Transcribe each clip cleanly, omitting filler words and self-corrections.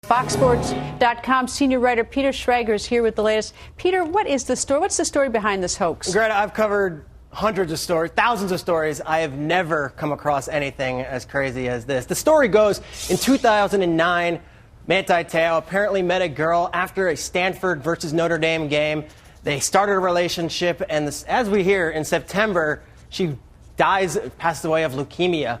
FoxSports.com senior writer Peter Schrager is here with the latest. Peter, what is the story? What's the story behind this hoax? Greta, I've covered hundreds of stories, thousands of stories. I have never come across anything as crazy as this. The story goes, in 2009, Manti Te'o apparently met a girl after a Stanford versus Notre Dame game. They started a relationship, and as we hear, in September, she passes away of leukemia.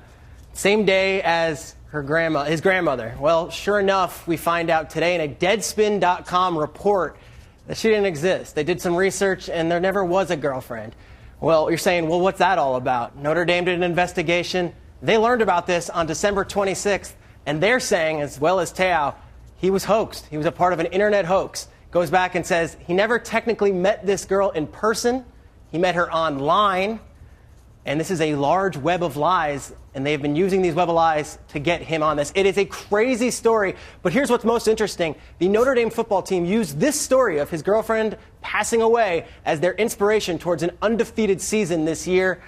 Same day as his grandmother. Well, sure enough, we find out today in a Deadspin.com report that she didn't exist. They did some research, and there never was a girlfriend. Well, you're saying, well, what's that all about? Notre Dame did an investigation. They learned about this on December 26th, and they're saying, as well as Te'o, he was hoaxed. He was a part of an internet hoax. Goes back and says he never technically met this girl in person. He met her online. And this is a large web of lies, and they've been using these web of lies to get him on this. It is a crazy story, but here's what's most interesting. The Notre Dame football team used this story of his girlfriend passing away as their inspiration towards an undefeated season this year.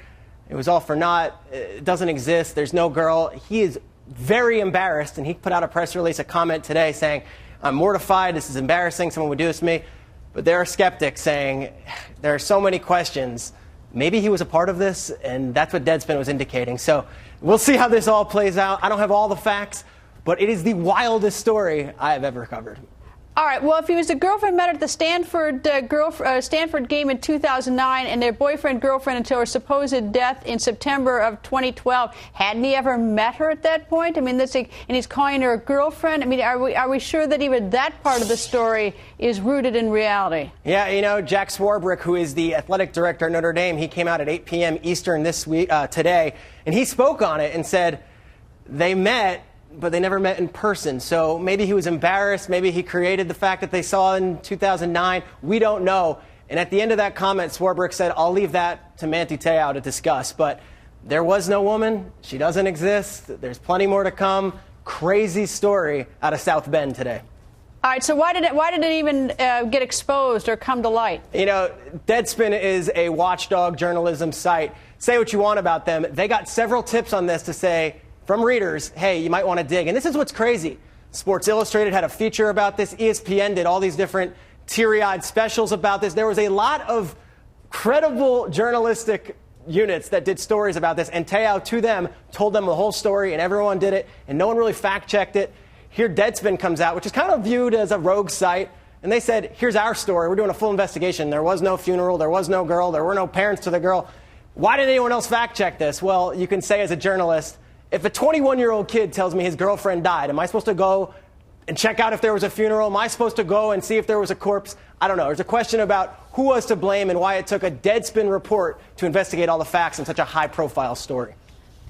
It was all for naught. It doesn't exist. There's no girl. He is very embarrassed, and he put out a press release, a comment today saying, I'm mortified. This is embarrassing. Someone would do this to me. But there are skeptics saying there are so many questions. Maybe he was a part of this, and that's what Deadspin was indicating. So we'll see how this all plays out. I don't have all the facts, but it is the wildest story I have ever covered. All right. Well, if he was a girlfriend met at the Stanford game in 2009 and their boyfriend-girlfriend until her supposed death in September of 2012, hadn't he ever met her at that point? I mean, and he's calling her a girlfriend. I mean, are we sure that even that part of the story is rooted in reality? Yeah, you know, Jack Swarbrick, who is the athletic director at Notre Dame, he came out at 8 p.m. Eastern today, and he spoke on it and said they met, but they never met in person. So maybe he was embarrassed. Maybe he created the fact that they saw in 2009. We don't know. And at the end of that comment, Swarbrick said, I'll leave that to Manti Te'o to discuss. But there was no woman. She doesn't exist. There's plenty more to come. Crazy story out of South Bend today. All right, so why did it even get exposed or come to light? You know, Deadspin is a watchdog journalism site. Say what you want about them. They got several tips on this to say, from readers, hey, you might want to dig. And this is what's crazy. Sports Illustrated had a feature about this. ESPN did all these different teary-eyed specials about this. There was a lot of credible journalistic units that did stories about this. And Te'o, to them, told them the whole story, and everyone did it, and no one really fact-checked it. Here Deadspin comes out, which is kind of viewed as a rogue site. And they said, here's our story. We're doing a full investigation. There was no funeral. There was no girl. There were no parents to the girl. Why did anyone else fact-check this? Well, you can say as a journalist, if a 21-year-old kid tells me his girlfriend died, am I supposed to go and check out if there was a funeral? Am I supposed to go and see if there was a corpse? I don't know. There's a question about who was to blame and why it took a Deadspin report to investigate all the facts in such a high-profile story.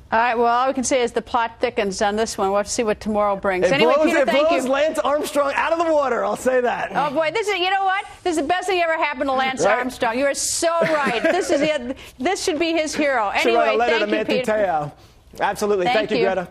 All right, well, all we can say is the plot thickens on this one. We'll have to see what tomorrow brings. Anyway, Peter, thank you. It blows Lance Armstrong out of the water, I'll say that. Oh, boy, you know what? This is the best thing ever happened to Lance Armstrong. You are so right. This should be his hero. Anyway, should write a letter thank to you, Manti Peter. Te'o. Absolutely. Thank you, Greta.